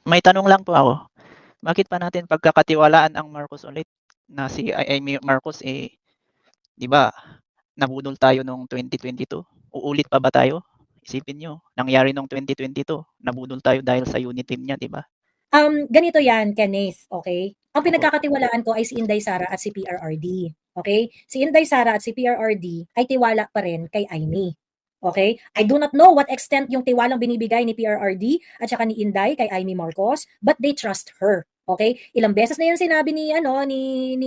May tanong lang po ako. Bakit pa natin pagkakatiwalaan ang Marcos ulit na si Amy Marcos, 'di ba nabudol tayo nung 2022, uulit pa ba tayo? Isipin niyo, nangyari nung 2022, nabudol tayo dahil sa unit team niya, 'di ba? Ganito yan, Kenneth, okay? Ang Opo. pinagkakatiwalaan ko ay si Inday Sara at si PRRD, okay? Si Inday Sara at si PRRD ay tiwala pa rin kay Amy, okay? I do not know what extent yung tiwalang binibigay ni PRRD at saka ni Inday kay Amy Marcos, but they trust her, okay? Ilang beses na yan sinabi ni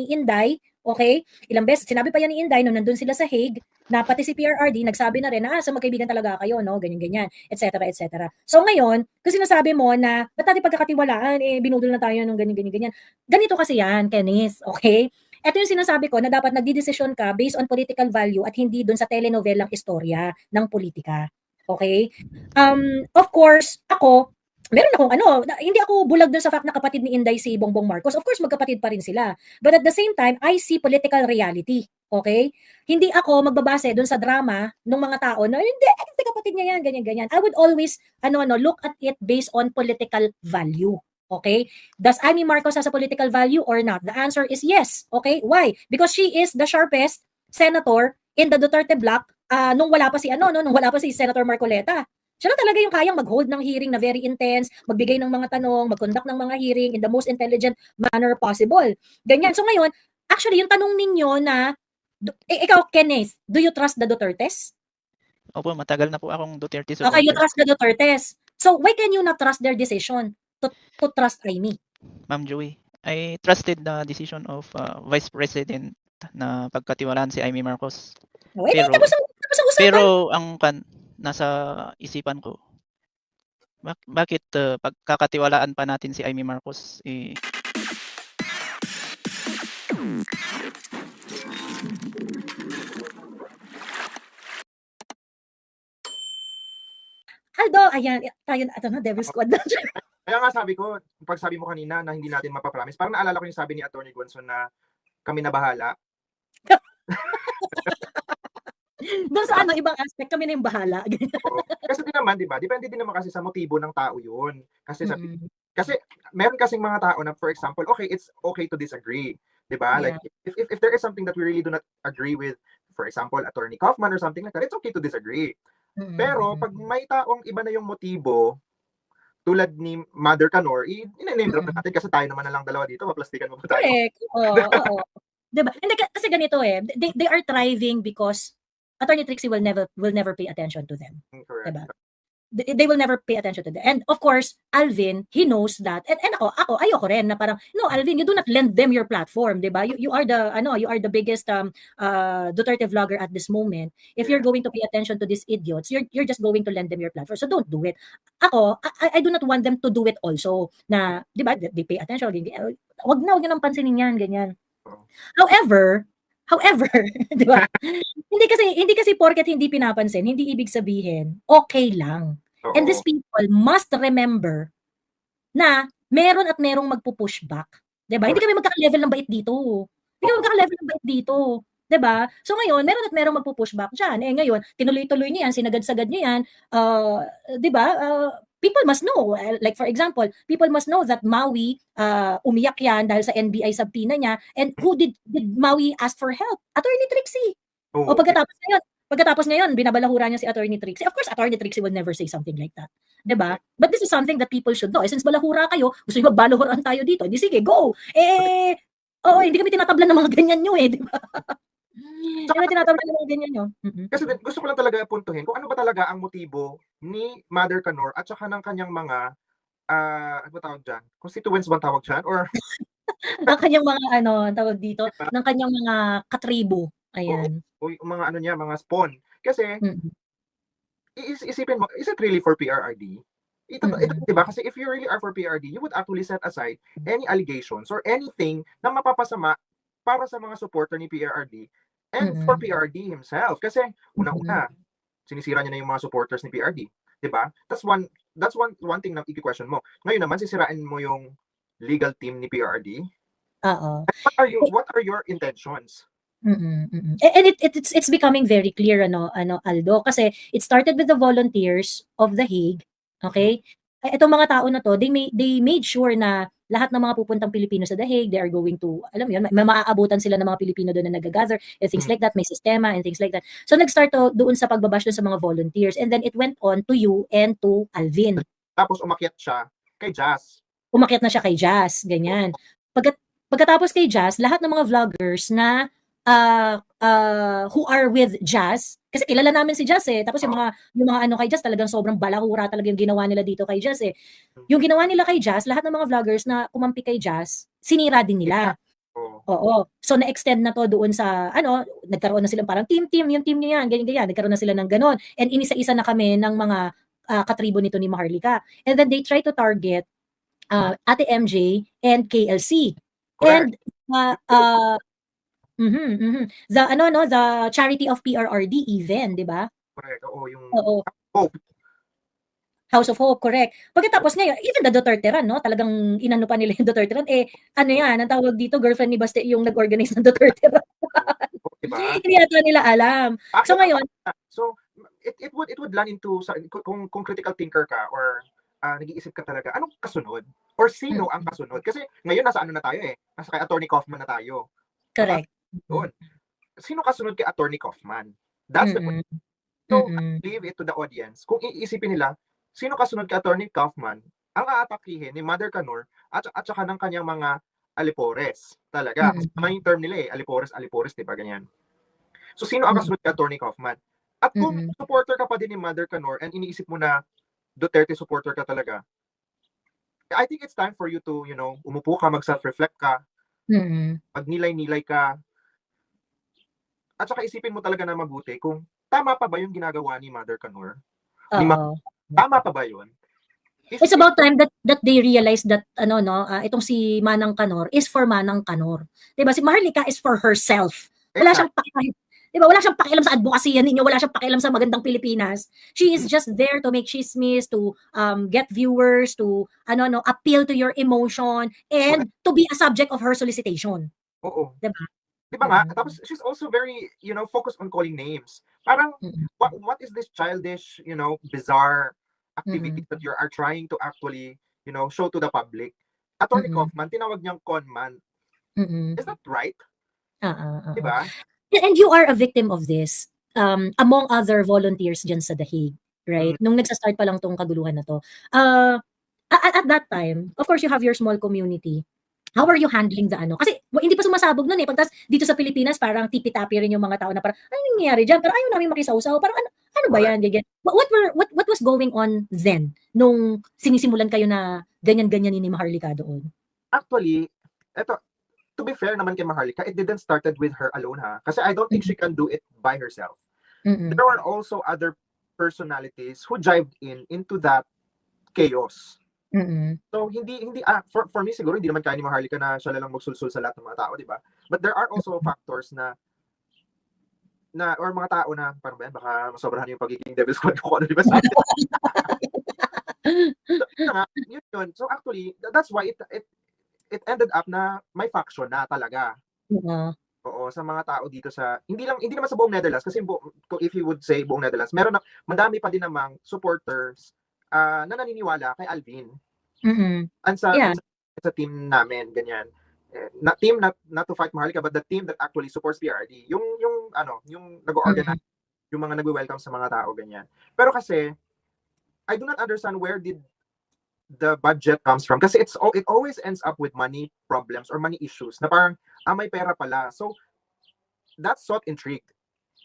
Inday, okay? Ilang beses sinabi pa yan ni Inday nung nandun sila sa Hague, na pati si PRRD nagsabi na rin na sa magkaibigan talaga kayo, no? Ganyan-ganyan, etc. etc. So ngayon, kasi sinasabi mo na ba't natin pagkakatiwalaan, binudol na tayo ng ganyan-ganyan. Ganito kasi yan, Kenneth, okay? Ito yung sinasabi ko na dapat nagdidesisyon ka based on political value at hindi dun sa telenovelang istorya ng politika. Okay? Of course, ako, meron akong hindi ako bulag dun sa fact na kapatid ni Inday si Bongbong Marcos. Of course, magkapatid pa rin sila. But at the same time, I see political reality. Okay? Hindi ako magbabase dun sa drama ng mga tao na hindi, kasi kapatid niya yan, ganyan-ganyan. I would always look at it based on political value. Okay? Does Amy Marcos has a political value or not? The answer is yes. Okay? Why? Because she is the sharpest senator in the Duterte bloc nung wala pa si nung wala pa si Senator Marcoleta. Siya lang talaga yung kayang mag-hold ng hearing na very intense, magbigay ng mga tanong, mag-conduct ng mga hearing in the most intelligent manner possible. Ganyan. So ngayon, actually, yung tanong ninyo na, ikaw, Kenneth, do you trust the Dutertes? Opo, matagal na po akong Duterte Okay, you supporter. trust the Dutertes. So why can you not trust their decision to trust Amy? Ma'am Joey, I trusted the decision of Vice President na pagkatiwalaan si Amy Marcos. Oh, edi Pero tapos ang usapan. pero ang nasa isipan ko, bakit pagkakatiwalaan pa natin si Amy Marcos, Aldo, ayan, tayo na, Devil Squad na. Kaya nga sabi ko, pag sabi mo kanina na hindi natin mapapromise, parang naalala ko yung sabi ni Attorney Gonson na kami na bahala. Doon sa ibang aspect, kami na yung bahala. Oo. Kasi din naman, di ba? Depende din naman kasi sa motibo ng tao yun. Kasi kasi meron kasing mga tao na, for example, okay, it's okay to disagree. Di ba? Yeah. Like, if there is something that we really do not agree with, for example, Attorney Kaufman or something like that, it's okay to disagree. Pero pag may taong iba na yung motibo, tulad ni Mother Canor, i-name drop na natin kasi tayo naman na lang dalawa dito, maplastikan mo ba tayo? Correct. Oo. Diba? Hindi, kasi ganito they are thriving because Attorney Trixie will never pay attention to them. Correct. Diba? They will never pay attention to them. And of course, Alvin, he knows that. And ako ayoko rin na parang, no, Alvin, you do not lend them your platform, 'di ba? You are the biggest Duterte vlogger at this moment. If you're going to pay attention to these idiots, you're just going to lend them your platform. So don't do it. Ako, I do not want them to do it also. Na, 'di ba? They pay attention. Wag na nang pansinin 'yan, ganyan. However, 'di ba? Hindi kasi porket hindi pinapansin, hindi ibig sabihin okay lang. And these people must remember na meron at merong magpu-pushback, 'di ba? Hindi kami magkaka-level ng bait dito. Hindi kami magkaka-level ng bait dito, 'di ba? So ngayon, meron at merong magpu-pushback diyan. Ngayon, tinuloy-tuloy niyo 'yan, sinagad-sagad niyo 'yan. 'Di ba? People must know. Like for example, people must know that Maui umiyak yan dahil sa NBI subpoena niya. And who did Maui ask for help? Attorney Trixie. O pagkatapos ngayon, binabalahura niya si Attorney Trixie. Of course, Attorney Trixie will never say something like that. 'Di ba? But this is something that people should know. Since balahura kayo, gusto niyo magbalahuran tayo dito. Hindi, sige, go. Hindi kami tinatablan ng mga ganyan niyo, 'di ba? Hindi kami tinatablan ng mga ganyan niyo. Kasi gusto ko lang talaga puntuhin kung ano ba talaga ang motibo ni Mother Canor at saka ng kanyang mga ano ba tawag diyan? Constituents bang tawag diyan or ng kanyang mga tawag dito, ng kanyang mga katribo. Ayan. O mga niya, mga spawn. Kasi isipin mo, is it really for PRRD? Ito, diba? Kasi if you really are for PRD, you would actually set aside any allegations or anything na mapapasama para sa mga supporter ni PRRD and for PRD himself. Kasi unang-una, sinisira niya na yung mga supporters ni PRD. Diba? That's one thing na i-question mo. Ngayon naman, sisirain mo yung legal team ni PRD. Oo. What are your intentions? And it's becoming very clear Aldo, kasi it started with the volunteers of The Hague, okay? Itong mga tao na to, they made sure na lahat ng mga pupuntang Pilipino sa The Hague, they are going to, alam mo yun, may maaabutan sila ng mga Pilipino doon na nag-gather and things like that, may sistema and things like that. So nag-start to doon sa pagbabash doon sa mga volunteers, and then it went on to you and to Alvin. Tapos umakyat siya kay Jazz. Umakyat na siya kay Jazz, ganyan. Pagkatapos kay Jazz, lahat ng mga vloggers na who are with Jazz, kasi kilala namin si Jazz eh. Tapos yung mga ano kay Jazz, talagang sobrang balahura talaga yung ginawa nila dito kay Jazz eh. Yung ginawa nila kay Jazz, lahat ng mga vloggers na kumampi kay Jazz, sinira din nila. Oo. So na-extend na to doon sa nagkaroon na silang parang team, yung team niya yan, ganyan. Nagkaroon na sila ng ganon. And inisa-isa na kami ng mga katribo nito ni Maharlika. And then they try to target Ate MJ and KLC. Correct. And the charity of PRRD even, 'di ba? Correct. Yung Hope. House of Hope, correct. Pagkatapos ngayon, even the Duterte Run, no? Talagang inano pa nila yung Duterte Run. Ang tawag dito, girlfriend ni Baste yung nag-organize ng Duterte Run. Diba? Hindi yata nila alam. So ngayon, it would land into kung critical thinker ka or nag-iisip ka talaga, anong kasunod? Or sino ang kasunod? Kasi ngayon nasa na tayo eh. Nasa kay Attorney Kaufman na tayo. correct. Doon. Sino kasunod kay Attorney Kaufman? That's the point. So, I leave it to the audience. Kung iisipin nila, sino kasunod kay Attorney Kaufman, ang aatakihin ni Mother Canor at saka ng kanyang mga alipores. Talaga. Kasi yung term nila eh, alipores, diba? Ganyan. So, sino ang kasunod kay Attorney Kaufman? At kung supporter ka pa din ni Mother Canor and iniisip mo na Duterte supporter ka talaga, I think it's time for you to, umupo ka, mag-self-reflect ka, magnilay-nilay ka, at saka isipin mo talaga na mabuti kung tama pa ba yung ginagawa ni Mother Canor? Tama pa ba yun? It's about time that they realize that itong si Manang Canor is for Manang Canor. 'Di ba? Si Maharlika is for herself. Wala siyang pakialam. 'Di ba? Wala siyang pakialam sa advocacy ninyo, wala siyang pakialam sa magandang Pilipinas. She is just there to make chismis, to get viewers, to appeal to your emotion and to be a subject of her solicitation. Oo. 'Di ba? Diba nga? Tapos she's also very, focused on calling names. Parang, what is this childish, bizarre activities that you are trying to actually, show to the public? Attorney Kaufman, tinawag niyang conman. Is that right? Diba? And you are a victim of this, among other volunteers dyan sa The Hague, right? Nung nagsa-start pa lang tong kaguluhan na to. At that time, of course, you have your small community. How are you handling the Kasi hindi pa sumasabog nun eh. Pagtas dito sa Pilipinas, parang tipi-tapi rin yung mga tao na parang, ano nangyayari dyan? Parang ayaw namin makisawsaw. Parang ano ba yan? Ganyan. What was going on then nung sinisimulan kayo na ganyan-ganyan ni Maharlika doon? Actually, to be fair naman kay Maharlika, it didn't started with her alone ha. Kasi I don't think she can do it by herself. There were also other personalities who jived into that chaos. So hindi for me siguro hindi naman kaya ni Maharlika na siya lang magsulsul sa lahat ng mga tao, di ba? But there are also factors na or mga tao na parang baka masobrahan yung pagiging devil's card ko di ba? Yun. So actually that's why it ended up na may faction na talaga. Oo, sa mga tao dito sa hindi naman sa buong Netherlands kasi if you would say buong Netherlands, madami pa din namang supporters na naniniwala kay Alvin. Sa team namin ganyan. Team not to fight Maharlika but the team that actually supports PRD. Yung nag-organize, yung mga nagwe-welcome sa mga tao ganyan. Pero kasi I do not understand where did the budget comes from kasi it always ends up with money problems or money issues na parang may pera pala. So that's what intrigued.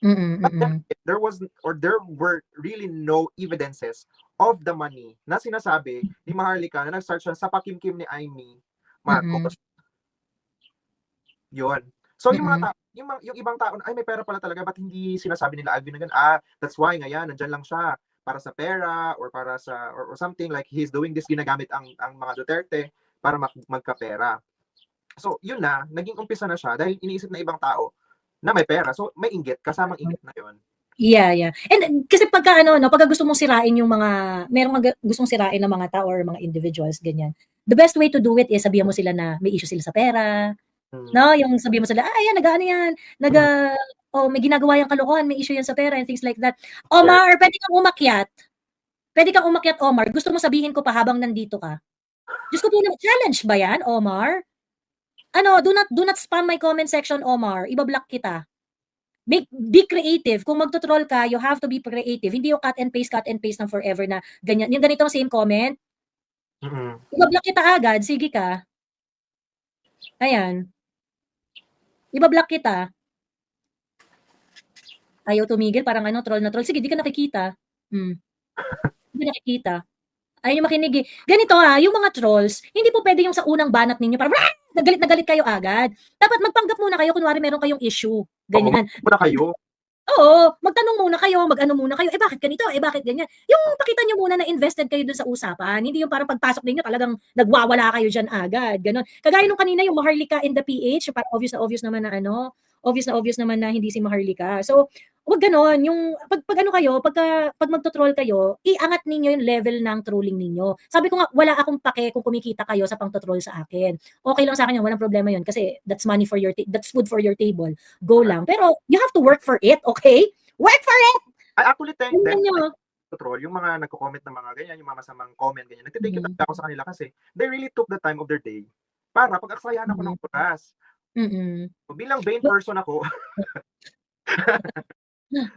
But then, there were really no evidences of the money na sinasabi ni Maharlika na nag-start siya sa pakimkim ni Amy Marcos. Yun. So yung mga yung ibang tao ay may pera pala talaga, ba't hindi sinasabi nila Alvin na ganun? That's why ngayon nandyan lang siya para sa pera or para sa or something like he's doing this, ginagamit ang mga Duterte para magkapera. So yun na, naging umpisa na siya dahil iniisip na ibang tao na may pera. So may inggit, kasamang inggit na yun. Yeah. And kasi pagka pagka gusto mong sirain yung merong gustong sirain ng mga tao or mga individuals, ganyan. The best way to do it is sabihan mo sila na may issue sila sa pera. No, yung sabihan mo sila, ayan, may ginagawa yung kalokohan, may issue yan sa pera and things like that. Omar, pwede kang umakyat. Pwede kang umakyat, Omar. Gusto mo sabihin ko pa habang nandito ka? Diyos ko po, challenge ba yan, Omar? Ano, do not spam my comment section, Omar. Ibablock kita. Be creative. Kung magto-troll ka, you have to be creative. Hindi yung cut and paste ng forever na ganyan. Yung ganitong same comment, ibablock kita agad. Sige ka. Ayan. Ibablock kita. Ayaw tumigil, parang ano, troll na troll. Sige, di ka nakikita. Hindi nakikita. Ayaw nyo makinig eh. Ganito yung mga trolls, hindi po pwede yung sa unang banat ninyo, parang nagalit na galit kayo agad. Dapat magpanggap muna kayo, kunwari meron kayong issue. Ganyan. Muna kayo. Oo, magtanong muna kayo, mag-ano muna kayo, bakit ganito, bakit ganyan. Yung pakita nyo muna na invested kayo dun sa usapan, hindi yung parang pagpasok ninyo talagang nagwawala kayo dyan agad, ganon. Kagaya nung kanina yung Maharlika in the PH, parang obvious naman na ano, obvious naman na hindi si Maharlika. So, wag ganon, yung pag ano kayo, pag magto-troll kayo, iangat ninyo yung level ng trolling ninyo. Sabi ko nga, wala akong pake kung kumikita kayo sa pang-troll sa akin. Okay lang sa akin yun, walang problema yun kasi that's money for your that's food for your table. Go lang. Pero you have to work for it, okay? Work for it! I actually think that nyo. troll, yung mga nagko-comment ng mga ganyan, yung mga masamang comment ganyan, nagtitake you ako sa kanila kasi they really took the time of their day para pag-aksayahan ako ng oras. Bilang vain person ako,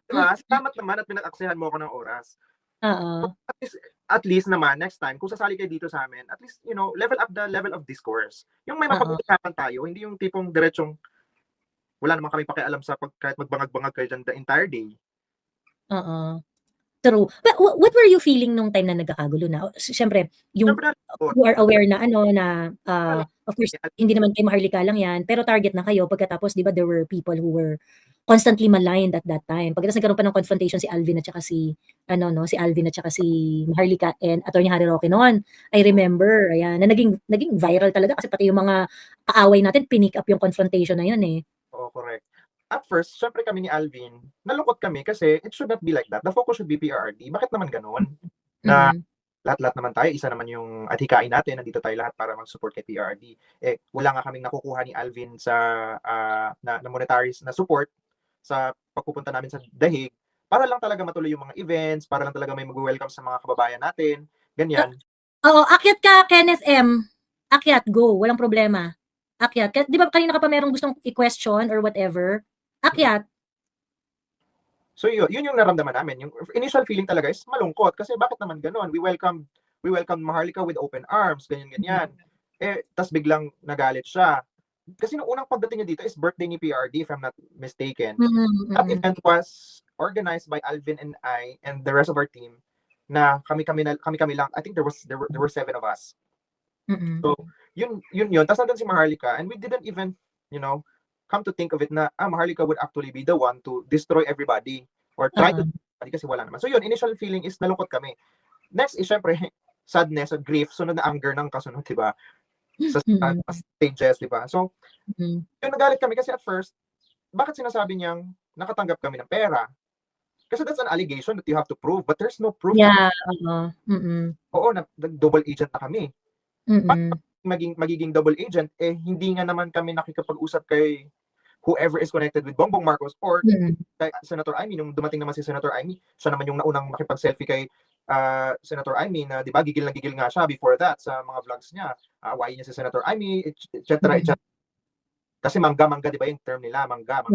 diba? Salamat naman at pinag-aksayahan mo ako ng oras. At least naman, next time, kung sasali kayo dito sa amin, at least, you know, level up the level of discourse. Yung may mapag-usapan tayo, hindi yung tipong diretsong wala naman kami pakialam sa kahit magbangag-bangag kayo dyan the entire day. True. But what were you feeling nung time na nagkakagulo na? Siyempre, you are aware na of course, hindi naman kayo Maharlika lang yan, pero target na kayo pagkatapos, di ba, there were people who were constantly maligned at that time. Pagkatapos nagkaroon pa ng confrontation si Alvin at saka si Maharlika and Attorney Harry Roque noon. I remember, ayan, na naging viral talaga kasi pati yung mga kaaway natin, pinick up yung confrontation na yun eh. Oo, correct. At first, syempre kami ni Alvin, nalungkot kami kasi it should not be like that. The focus should be PRRD. Bakit naman ganun? Na lahat-lahat naman tayo, isa naman yung adhikain natin, nandito tayo lahat para mag-support kay PRRD. Wala nga kaming nakukuha ni Alvin sa na monetary na support sa pagpupunta namin sa Dahig para lang talaga matuloy yung mga events, para lang talaga may mag-welcome sa mga kababayan natin. Ganyan. Oo, akyat ka, Kenneth M. Akyat, go. Walang problema. Akyat. Di ba kanina ka pa merong gustong i-question or whatever? Akyat. So yun yung naramdaman namin. Yung initial feeling talaga is malungkot kasi bakit naman ganoon? We welcome Maharlika with open arms, ganyan. Tas biglang nagalit siya. Kasi nung unang pagdating niya dito is birthday ni PRD, if I'm not mistaken. That event was organized by Alvin and I and the rest of our team na kami lang. I think there were 7 of us. So yun. Tapos nandun si Maharlika and we didn't even, you know, come to think of it na Maharlika would actually be the one to destroy everybody or try to kasi wala naman. So yun, initial feeling is nalungkot kami. Next is syempre sadness at grief, sunod na anger ng kasunod, diba? Sa stages, diba? So yun, nagalit kami kasi at first, bakit sinasabi niyang nakatanggap kami ng pera? Kasi that's an allegation that you have to prove, but there's no proof. Yeah, Oo, double agent na kami. Magiging double agent, hindi nga naman kami nakikipag-usap kay whoever is connected with Bongbong Marcos or kay Senator Amy. Nung dumating naman si Senator Amy, siya naman yung naunang makipag-selfie kay Senator Amy na, di ba, gigil nga siya before that sa mga vlogs niya. Awayin niya si Senator Amy, etc. Kasi mangga, di ba yung term nila? Mangga.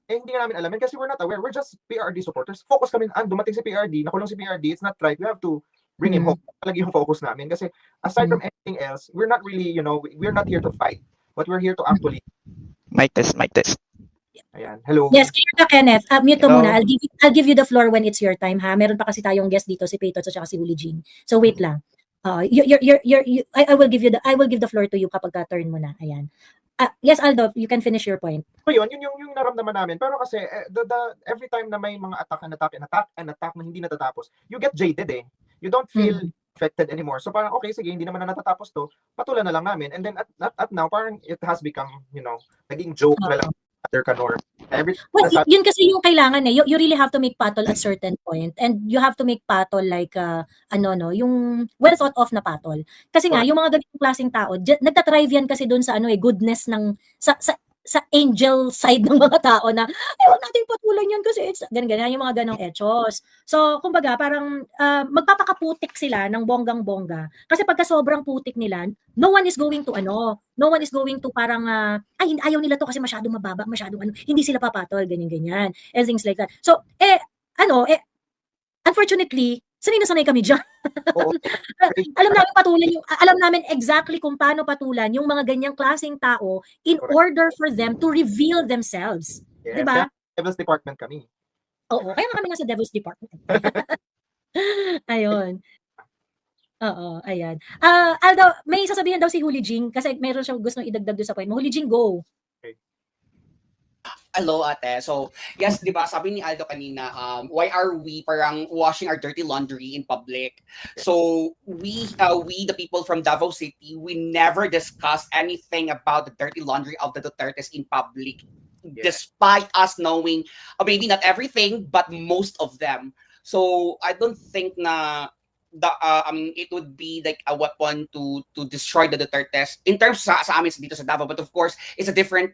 Hindi nga namin alam kasi we're not aware. We're just PRD supporters. Focus kami, dumating si PRD, nakulong si PRD, it's not right. We have to bring him home. Talaga yung focus namin. Kasi aside from anything else, we're not really, you know, we're not here to fight. But we're here to actually... Mic test. Ayan. Hello. Yes, clear ka, Kenneth. Mute mo muna. I'll give you the floor when it's your time, ha? Meron pa kasi tayong guest dito, si Peyton at saka si Uli Jean. So wait lang. I will give the floor to you kapag ka-turn mo na. Ayan. Yes, Aldo, you can finish your point. So yun yung naramdaman namin. Pero kasi every time na may mga attack na hindi natatapos, you get jaded eh. You don't feel affected anymore. So parang okay, sige, hindi naman na natatapos to, patulan na lang namin. And then at now, parang it has become, you know, naging joke na lang. Yun kasi yung kailangan eh. You really have to make patol at certain point. And you have to make patol like, yung well thought of na patol. Kasi nga, yung mga ganitong klaseng tao, nagtatrive yan kasi doon sa goodness ng, sa angel side ng mga tao na, "Ay, wag nating patulan yan kasi it's ganyan, yung mga ganong etos." So, kumbaga parang, magpapakaputik sila ng bonggang-bongga. Kasi pagka sobrang putik nila, no one is going to parang, "Ay, ayaw nila 'to kasi masyadong mababa, masyadong ano, hindi sila papatol," ganyan, and things like that. So, unfortunately, sanay na sanay kami diyan. Oo. Alam namin exactly kung paano patulan yung mga ganyang klaseng tao in Correct. order for them to reveal themselves. Yes. 'Di ba? Kaya Devil's Department kami. Oo, kaya nga kami nasa Devil's Department. Ayun. Oo, ayan. Aldo, may sasabihin daw si Huli Jing kasi meron siyang gustong idagdag doon sa point mo. Huli Jing, go. Hello, ate. So, yes, di ba, sabi ni Aldo kanina, why are we parang washing our dirty laundry in public? So, we, the people from Davao City, we never discuss anything about the dirty laundry of the Dutertes in public, despite us knowing, maybe not everything, but most of them. So, I don't think na it would be like a weapon to destroy the Dutertes in terms sa amin dito sa Davao, but of course it's a different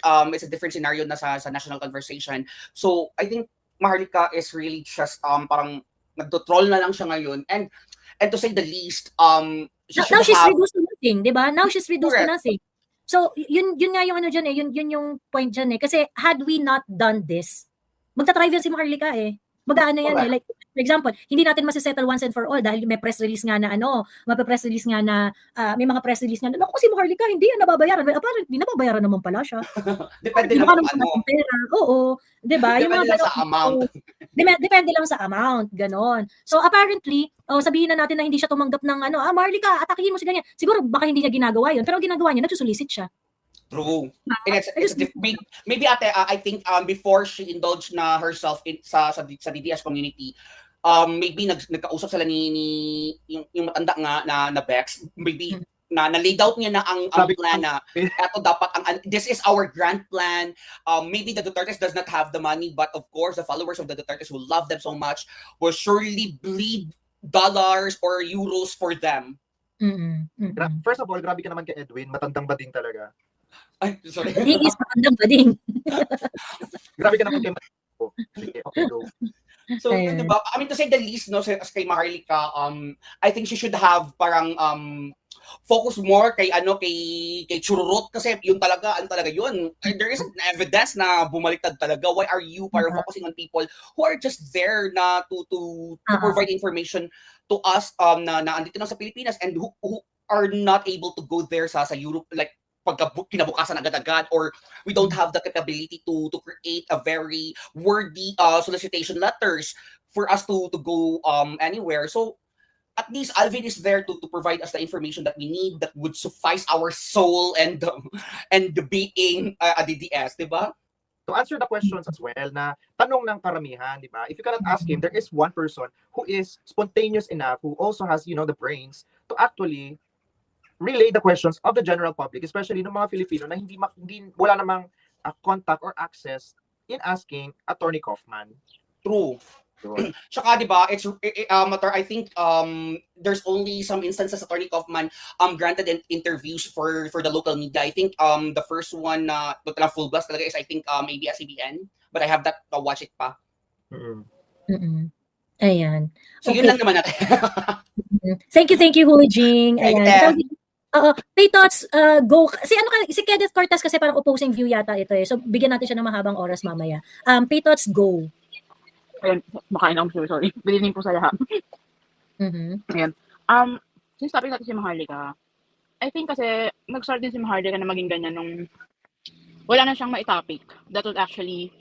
scenario na sa national conversation. So I think Maharlika is really just parang nagdo-troll na lang siya ngayon, and to say the least, now she's reduced to nothing, 'di ba? Now she's reduced to nothing. So yun nga yung ano diyan yun yung point diyan kasi had we not done this, magta-thrive yan si Maharlika Mag-aano yan like for example, hindi natin masisettle once and for all dahil may press release nga na may mga press release nga na, naku, si Maharlika hindi yan nababayaran. Apparently, nababayaran naman pala siya. Depende lang ano. Pera. Oo, 'di ba? Yung mga sa amount. Depende lang sa amount, ganon. So apparently, sabihin na natin na hindi siya tumanggap ng Maharlika, atakihin mo si ganyan. Siguro baka hindi niya ginagawa 'yon, pero ang ginagawa niya, nagsusulisit siya. True. And it's maybe ate, I think before she indulged na herself sa DDS community, maybe nagkausap sila ni yung matanda nga na Bex, maybe na laid out niya na ang plan na eto dapat this is our grand plan. Maybe the Dutertes does not have the money, but of course the followers of the Dutertes who love them so much will surely bleed dollars or euros for them. First of all, grabe ka naman kay Edwin, matandang bading talaga. Ay, sorry. He is matandang bading. Grabe ka naman kay Sige, okay, go. So, diba? I mean, to say the least, no, kay Maharlika, I think she should have parang focus more kay Chururut kasi yun talaga, yun. There isn't evidence na bumaliktad talaga. Why are you parang focusing on people who are just there na to provide information to us na andito lang sa Pilipinas and who are not able to go there sa Europe, like pagka kinabukasan agad-agad, or we don't have the capability to create a very wordy solicitation letters for us to go anywhere. So at least Alvin is there to provide us the information that we need that would suffice our soul and being a DDS, diba? To answer the questions as well, na tanong ng karamihan, di ba? If you cannot ask him, there is one person who is spontaneous enough, who also has, the brains to actually relay the questions of the general public, especially ng mga Filipino na wala namang contact or access in asking Attorney Kaufman. True. Tsaka, di ba, I think there's only some instances Attorney Kaufman granted interviews for the local media. I think the first one na full blast talaga is I think ABS-CBN, but I have that watch it pa. Ayan. So yun lang naman natin. Thank you, Huli Jing. Ayan. Pay thoughts, go. Si Kenneth Cortez kasi parang opposing view yata ito So bigyan natin siya ng mahabang oras mamaya. Pay thoughts, go. Ayan, makain ako, sorry. Bilinin po sa lahat. Ayan. Since topic natin si Maharlika, I think kasi nag-start din si Maharlika na maging ganyan nung wala na siyang maitopic that would actually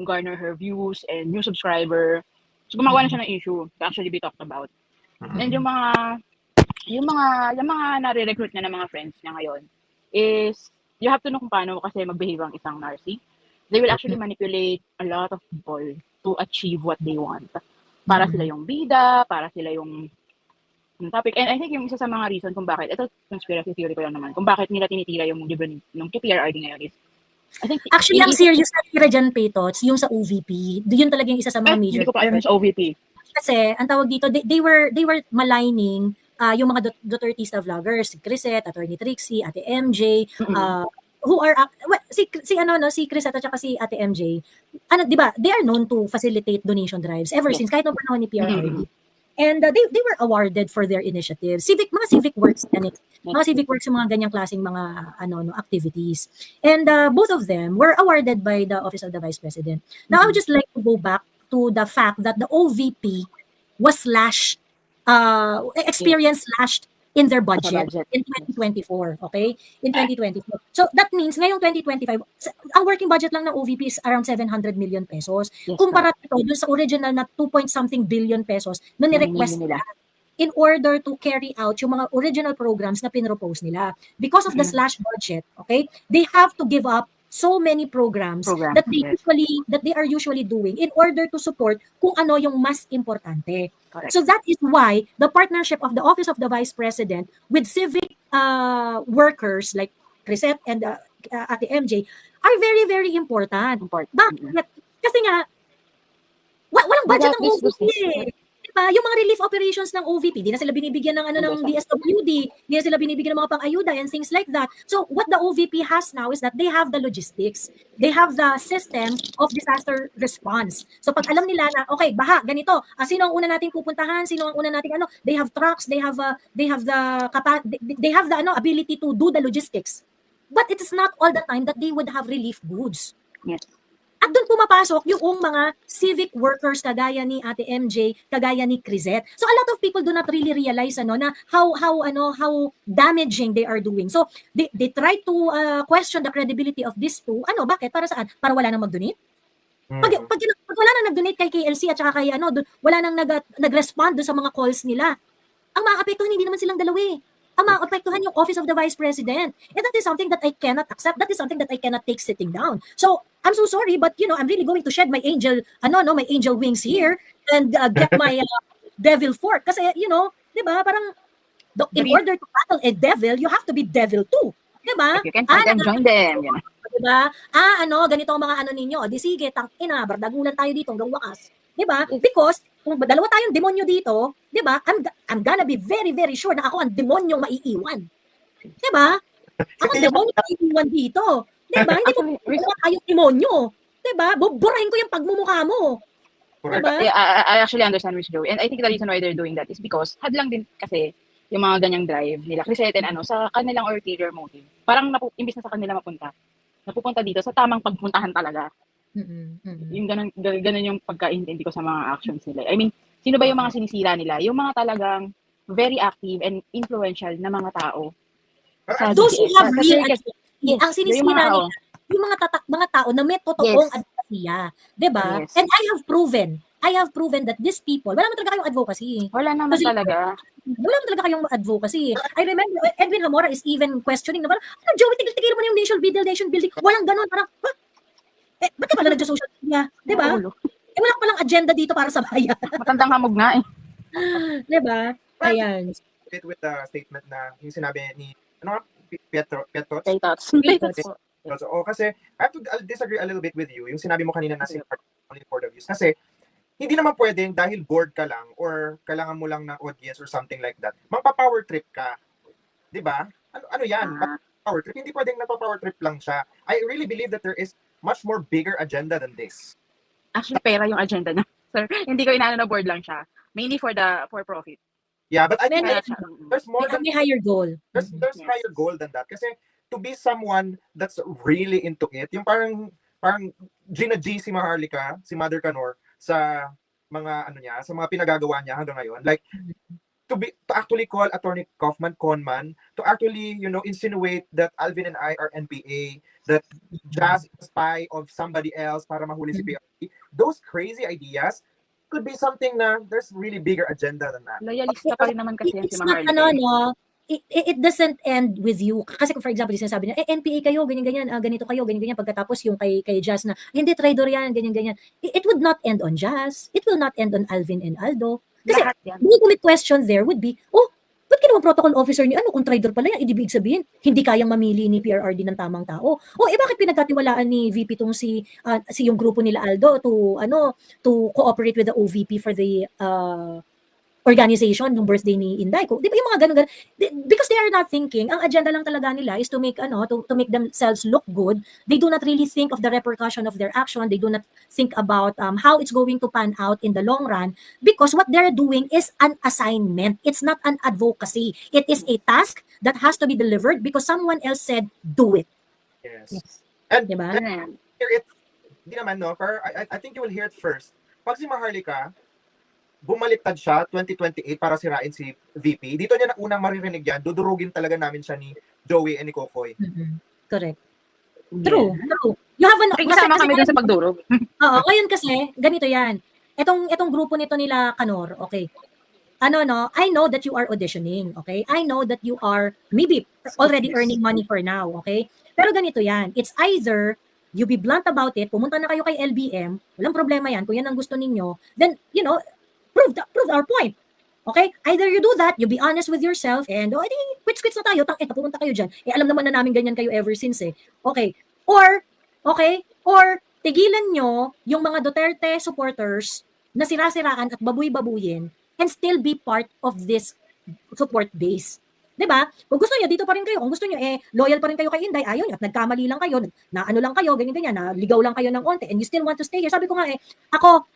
garner her views and new subscriber. So gumagawa na siya ng issue to actually be talked about. And yung mga nare-recruit niya ng mga friends niya ngayon is you have to know kung paano kasi mag-behave ang isang narcy. They will actually manipulate a lot of people to achieve what they want. Para sila yung bida, para sila yung topic. And I think yung isa sa mga reason kung bakit, ito conspiracy theory ko lang naman, kung bakit nila tinitira yung libro ng PRRD ngayon is, I think actually, ang serious na tira dyan, Paytots, yung sa OVP. Yun talaga yung isa sa mga major. Hindi ko pa sa OVP. Kasi, ang tawag dito, they were maligning yung mga Dutertista vloggers, si Crisette, Attorney Trixie, Ate MJ, who are, si Chris at saka si Ate MJ, ano, 'di ba? They are known to facilitate donation drives ever Yes. since kahit nung panahon ni PRRD. And they were awarded for their initiatives. Mga civic works yan, mga civic works, mga ganyang klaseng mga activities. And both of them were awarded by the Office of the Vice President. Now, I would just like to go back to the fact that the OVP was slashed, experience slashed in their budget in 2024, okay? In 2024. So that means ngayong 2025, ang working budget lang ng OVP is around 700 million pesos. Yes, Kumpara ito dun sa original na 2-point-something billion pesos na ni-request nila in order to carry out yung mga original programs na pinropose nila. Because of the slash budget, okay? They have to give up so many programs that they are usually doing in order to support kung ano yung mas importante. Correct. So that is why the partnership of the Office of the Vice President with civic workers like Crisette and Ate MJ are very, very important. Bakit? Kasi nga, walang budget ng OVP eh. Diba? Yung mga relief operations ng OVP, di na sila binibigyan ng ng DSWD, di na sila binibigyan ng mga pang-ayuda and things like that. So what the OVP has now is that they have the logistics. They have the system of disaster response. So pag alam nila na, okay, baha, ganito, sino ang una nating pupuntahan, sino ang una nating they have trucks, they have the ability to do the logistics. But it is not all the time that they would have relief goods. Yes. At doon pumapasok yung mga civic workers kagaya ni Ate MJ, kagaya ni Crisette. So a lot of people do not really realize na how damaging they are doing. So they try to question the credibility of these two. Bakit? Para saan? Para wala nang mag-donate? Pag wala nang nag-donate kay KLC at saka kay wala nang nag-respond doon sa mga calls nila. Ang maapektuhan hindi naman silang dalawa eh. Ang maapektuhan yung Office of the Vice President. And that is something that I cannot accept. That is something that I cannot take sitting down. So, I'm so sorry, but I'm really going to shed my angel wings here and get my devil fork. Kasi, di ba, parang, in order to battle a devil, you have to be devil too. Di ba? If you can fight them, join them. Yeah. Di ba? Ganito ang mga ninyo. Di sige, bardagulan tayo dito hanggang wakas. Di ba? Because, kung dalawa tayong demonyo dito, di ba, I'm gonna be very, very sure na ako ang demonyong maiiwan. Di ba? Ako ang demonyong maiiwan dito. Di ba? Hindi ko kayong demonyo. Di ba? Buburahin ko yung pagmumukha mo. Di ba? I actually understand Miss Joey. And I think the reason why they're doing that is because hadlang din kasi yung mga ganyang drive nila. Crisette and sa kanilang ulterior motive. Parang imbis na sa kanila napupunta dito sa tamang pagpuntahan talaga. Yung ganun yung pagkaintindi ko sa mga actions nila. I mean, sino ba yung mga sinisira nila? Yung mga talagang very active and influential na mga tao. Those who have real advocacy. Ang sinisira nila, yung mga tao na may totoong advocacy. Diba? Yes. And I have proven that these people, wala naman talaga kayong advocacy. Wala naman talaga. Wala naman talaga kayong advocacy. I remember, Edwin Hamora is even questioning na parang, Joey, tigil-tigil mo na yung nation building. Walang ganun. Parang, ba't ka pala nag-social media? Diba? Wala ka palang agenda dito para sa bayan. Matandang hamog nga eh. Diba? Ayan. With the statement na yung sinabi ni Pietro. Kasi I'll disagree a little bit with you. Yung sinabi mo kanina na only for the views. Kasi hindi naman pwedeng dahil bored ka lang or kailangan mo lang ng audience or something like that. Magpa-power trip ka. 'Di ba? Ano 'yan? Power trip. Hindi pwedeng nagpa-power trip lang siya. I really believe that there is much more bigger agenda than this. Actually, pera yung agenda niya. Sir, hindi ko inaano na board lang siya. Mainly for profit. Yeah, but I think there's more than higher goal. There's higher goal than that. Kasi to be someone that's really into it, yung parang Gina G si Maharlika, si Mother Canor sa mga sa mga pinagagawa niya hanggang ngayon. Like to actually call Attorney Conman, to actually, insinuate that Alvin and I are NPA, that Jazz is a spy of somebody else para mahuli si PRRD. Those crazy ideas could be something na there's really bigger agenda than that. Loyalista pa rin naman kasi yan si It's Maharlika. It doesn't end with you. Kasi for example, sinasabi niya, NPA kayo, ganyan-ganyan, ganito kayo, ganyan-ganyan. Pagkatapos yung kay Jazz na, hindi, traitor yan, ganyan-ganyan. It would not end on Jazz. It will not end on Alvin and Aldo. Kasi, the ultimate question there would be, ba't ginawa protocol officer ni kung traitor pala yan? Ibig sabihin, hindi kayang mamili ni PRRD ng tamang tao. Bakit pinagkatiwalaan ni VP tong si yung grupo nila Aldo to cooperate with the OVP for the organization yung birthday ni Inday ko. Di ba yung mga ganun, because they are not thinking, ang agenda lang talaga nila is to make to make themselves look good. They do not really think of the repercussion of their action. They do not think about how it's going to pan out in the long run, because what they're doing is an assignment. It's not an advocacy. It is a task that has to be delivered because someone else said do it. Yes. Di ba? Hear it, di naman, no? Pero I think you will hear it first. Pag si Maharlika, bumaliktad siya 2028 para sirain si VP. Dito niya na unang maririnig yan. Dudurugin talaga namin siya ni Joey and ni Kokoy. Correct. True. You have an... Kasama kami dun sa pagdurog. Oo, ngayon kasi, ganito yan. Etong grupo nito nila Kanor, okay. I know that you are auditioning, okay? I know that you are maybe already earning money for now, okay? Pero ganito yan. It's either you be blunt about it, pumunta na kayo kay LBM, walang problema yan, kung yan ang gusto ninyo, then, prove our point. Okay? Either you do that, you be honest with yourself, and, edi, quits na tayo, pupunta kayo dyan. Alam naman na namin ganyan kayo ever since, eh. Okay? Or, tigilan nyo yung mga Duterte supporters na sira-siraan at babuy-babuyin and still be part of this support base. Diba? Kung gusto nyo, dito pa rin kayo. Kung gusto nyo, loyal pa rin kayo kay Inday, ayaw nyo, at nagkamali lang kayo, na ano lang kayo, ganyan-ganyan, na ligaw lang kayo ng onte, and you still want to stay here. Sabi ko nga, ako,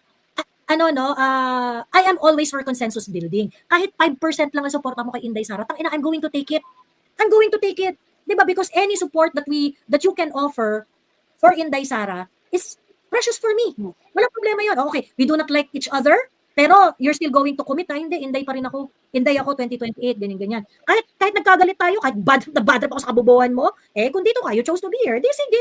I am always for consensus building. Kahit 5% lang ang suporta mo kay Inday Sara, I'm going to take it. I'm going to take it. Diba? Because any support that you can offer for Inday Sara is precious for me. Walang problema yun. Okay, we do not like each other, pero you're still going to commit, hindi, Inday pa rin ako. Inday ako 2028, ganyan-ganyan. Kahit nagkagalit tayo, kahit bad pa ako sa kabubuhan mo, kung dito ka, you chose to be here, sige,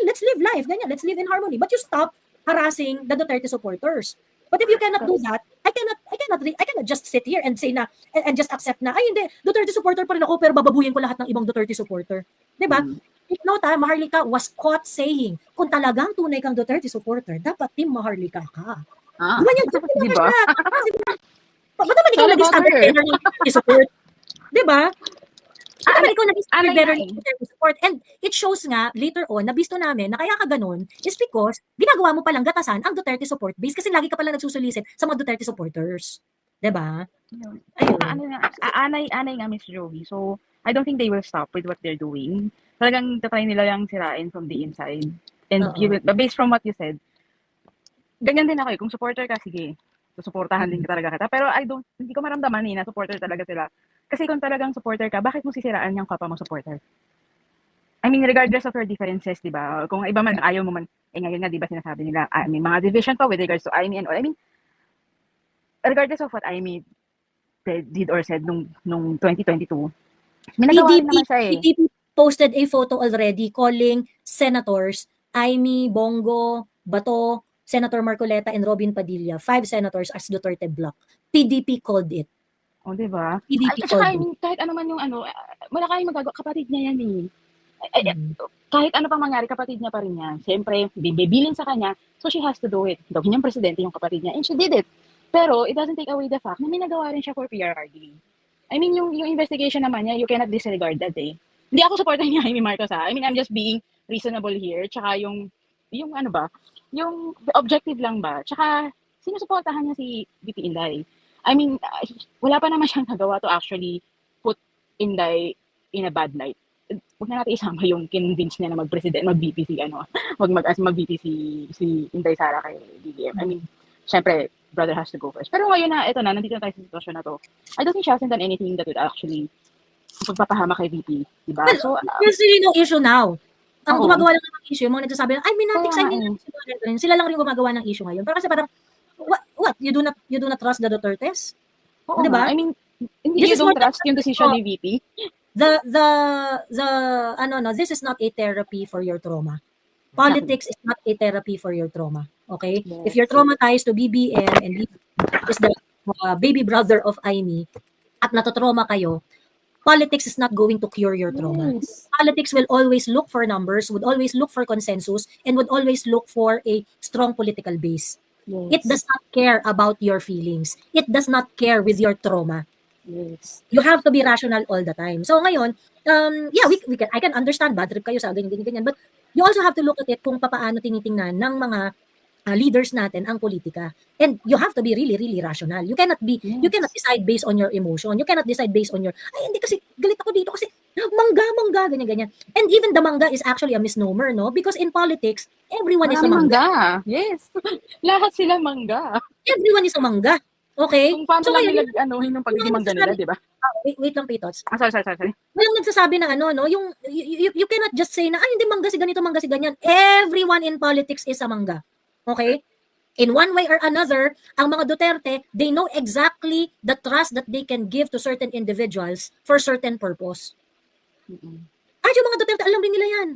let's live life, ganyan, let's live in harmony. But you stop harassing the Duterte supporters. But if you cannot do that, I cannot just sit here and say na, and just accept na, hindi, Duterte supporter pa rin ako, pero bababuyin ko lahat ng ibang Duterte supporter. Diba? Take note, Maharlika was caught saying, kung talagang tunay kang Duterte supporter, dapat Team Maharlika ka. Diba? Ba't naman ikaw naging standard bearer ng Duterte support? Diba? Ikaw naging standard bearer ng Duterte support. And it shows nga, later on, na bisto namin, na kaya ka ganun, is because, ginagawa mo palang gatasan ang Duterte support base kasi lagi ka palang nagsusulisit sa mga Duterte supporters. Diba? Anay nga, Miss Joey. So, I don't think they will stop with what they're doing. Talagang tatry nila yung sirain from the inside. And based from what you said, ganyan din ako. Kung supporter ka, sige. Susuportahan din ka talaga kita. Pero hindi ko maramdaman na supporter talaga sila. Kasi kung talagang supporter ka, bakit mo sisiraan yung kapwa mo supporter? I mean, regardless of your differences, di ba? Kung iba man, ayaw mo man, ngayon nga, di ba sinasabi nila, may mga division pa with regards to Aimee and all. I mean, regardless of what Aimee did or said nung 2022, may nagawa naman siya eh. PDP posted a photo already calling senators, Aimee, Bongo, Bato, Senator Marcoleta, and Robin Padilla, 5 senators as Duterte block. PDP called it. O, diba? PDP called it. Kahit ano man yung wala kayong magagawa, kapatid niya yan eh. Kahit ano pang mangyari, kapatid niya pa rin yan. Siyempre, bibilin sa kanya, so she has to do it. Gawin niyang presidente yung kapatid niya, and she did it. Pero, it doesn't take away the fact na may nagawa rin siya for PRRD. I mean, yung investigation naman niya, you cannot disregard that eh. Hindi ako supporter ni Jaime Marcos ha. I mean, I'm just being reasonable here. Tsaka yung ano ba, yung objective lang ba. Tsaka, sinusuportahan niya si VP Inday. I mean, wala pa naman siyang nagawa to actually put Inday in a bad light. Huwag na natin isama yung convince niya na mag-president, mag-VP si mag-VP si Inday Sara kay DBM. I mean, syempre, brother has to go first. Pero ngayon na, nandito na tayo sa sitwasyon na to. I don't think she hasn't done anything that would actually pagpapahama kay VP. Diba? So, there's really no issue now. Ang gumagawa lang ng issue, yung mga nagsasabi, ay, minatik sa inyo. Sila lang rin gumagawa ng issue ngayon. Pero kasi parang, what? You do not trust the Dutertes? Oo, diba? I mean, hindi you don't trust yung decision ni VP. This is not a therapy for your trauma. Politics is not a therapy for your trauma. Okay? Yes. If you're traumatized to BBM and BBM is the baby brother of Aimee at natotrauma kayo, politics is not going to cure your trauma. Yes. Politics will always look for numbers, would always look for consensus, and would always look for a strong political base. Yes. It does not care about your feelings. It does not care with your trauma. Yes. You have to be rational all the time. So ngayon, I can understand bad trip kayo sa ganyan, but you also have to look at it kung paano tinitingnan ng mga leaders natin ang politika. And you have to be really, really rational. You cannot decide based on your emotion. You cannot decide based on your, ay, hindi kasi, galit ako dito kasi, mangga, ganyan. And even the mangga is actually a misnomer, no? Because in politics, everyone is a Maraming mangga. mangga. Yes. Lahat sila mangga. Everyone is a mangga. Okay? Kung paano So, lang kaya nila anuhin yung pagiging mangga nila, di ba? wait lang, Pitots. Sorry. Walang nagsasabi na ano, no? Yung, you cannot just say na, ay, hindi mangga si ganito, mangga si ganyan. Everyone in politics is a mangga. Okay? In one way or another, ang mga Duterte, they know exactly the trust that they can give to certain individuals for certain purpose. Ay, yung mga Duterte, alam rin nila yan.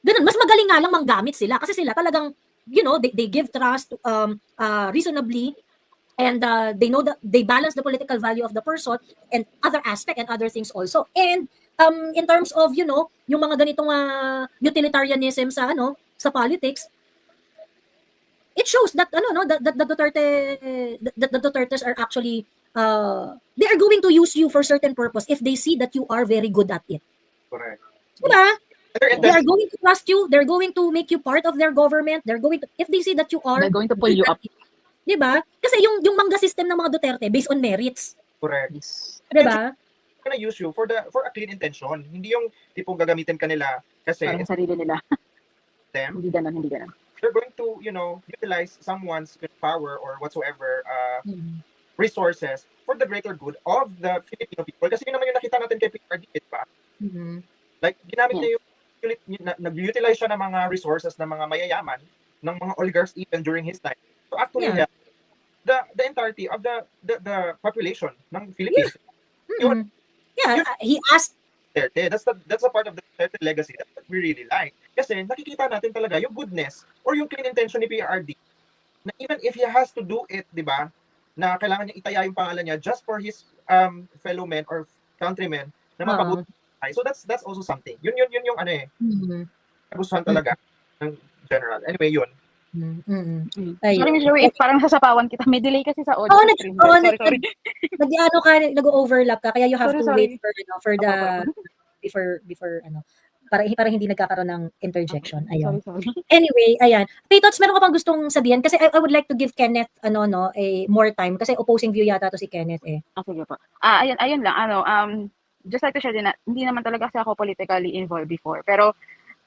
Ganun, mas magaling nga lang manggamit sila kasi sila talagang, you know, they give trust reasonably, and they know that they balance the political value of the person and other aspect and other things also. And in terms of, you know, yung mga ganitong utilitarianism sa politics, it shows that that the Dutertes are actually they are going to use you for certain purpose if they see that you are very good at it. Correct. Diba? They are going to trust you. They're going to make you part of their government. They're going to, if they see that you are, They're going to pull you up. Diba? Kasi yung mangga system ng mga Duterte based on merits. Correct. Diba? They're gonna use you for a clean intention. Hindi yung tipong gagamitin ka nila kasi Parang sarili nila. them. Hindi ganon. They're going to, utilize someone's power or whatsoever resources for the greater good of the Filipino people. Kasi yun naman yung nakita natin kay PRD, diba? Like, ginamit niya nag-utilize siya ng mga resources ng mga mayayaman, ng mga oligarchs even during his time. So actually, the entirety of the population ng Philippines. He asked. That's a part of the Duterte legacy that we really like. Kasi nakikita natin talaga yung goodness or yung clean intention ni PRD na even if he has to do it, di ba, na kailangan niya itaya yung pangalan niya just for his fellow men or countrymen na mapabuti. So that's also something. Yun yung nagustuhan talaga ng general. Anyway, yun. Sorry, Miss Joey, parang sasapawan kita. May delay kasi sa audio. Sorry. Nag-overlap ka, kaya you have to Sorry. wait for the before para hindi nagkakaroon ng interjection. Ayun. Sorry. Anyway, ayan. Pitots, meron ka pang gustong sabihin? Kasi I would like to give Kenneth more time kasi opposing view yata to si Kenneth eh. Sige po. Ayun lang. Just like to share din na hindi naman talaga kasi ako politically involved before. Pero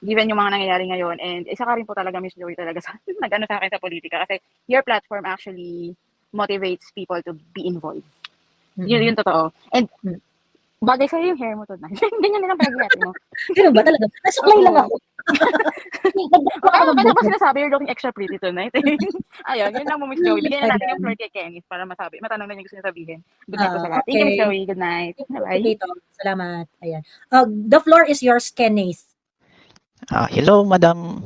given yung mga nangyayari ngayon, and isa ka rin po talaga, Miss Joey, talaga sa nag-ano sa akin sa politika kasi your platform actually motivates people to be involved. Yun totoo. And bagay sa'yo yung hair mo to na. Ganyan din ang pag-iati mo. Ganun ba talaga? Nasuklay lang ako. Kaya pa sinasabi, you're looking extra pretty tonight. Ayun, yun lang mo, Miss Joey. Bigyan na natin yung floor kay Kenny para matanong na yung gusto niya sabihin. Good night po sa lahat. Thank you, Miss Joey. Good night. Bye. Salamat. Ayan. The floor is yours, Kenneth. Hello, madam.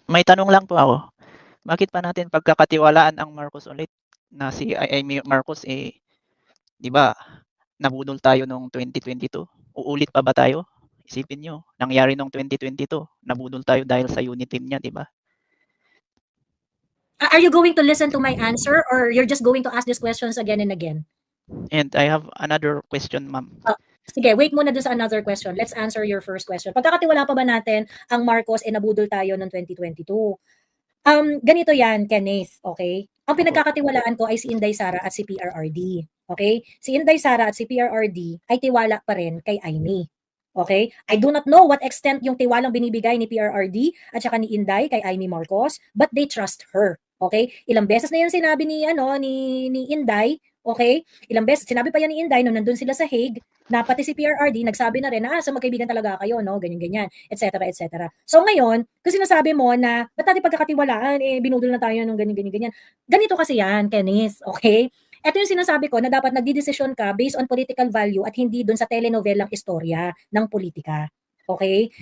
May tanong lang po ako. Bakit pa natin pagkakatiwalaan ang Marcos ulit na si Amy Marcos di ba, nabudol tayo noong 2022? Uulit pa ba tayo? Isipin nyo, nangyari noong 2022, nabudol tayo dahil sa unit team niya, di ba? Are you going to listen to my answer or you're just going to ask these questions again and again? And I have another question, ma'am. Sige, wait muna dun sa another question. Let's answer your first question. Pagkakatiwala pa ba natin ang Marcos nabudol tayo noong 2022? Ganito yan, Kenneth, okay? Ang pinagkakatiwalaan ko ay si Inday Sara at si PRRD. Okay? Si Inday Sara at si PRRD ay tiwala pa rin kay Amy. Okay? I do not know what extent yung tiwalang binibigay ni PRRD at saka ni Inday kay Amy Marcos, but they trust her. Okay? Ilang beses na yan sinabi ni Inday. Okay? Ilang beses, sinabi pa yan ni Inday nung nandun sila sa Hague, na pati si PRRD, nagsabi na rin na, sa magkaibigan talaga kayo, no? Ganyan-ganyan, etc. So ngayon, kung sinasabi mo na, ba't natin pagkakatiwalaan, binudol na tayo nung ganyan-ganyan. Ganito kasi yan, Kenneth, okay? Ito yung sinasabi ko na dapat nagdidesisyon ka based on political value at hindi dun sa telenovelang istorya ng politika. Okay?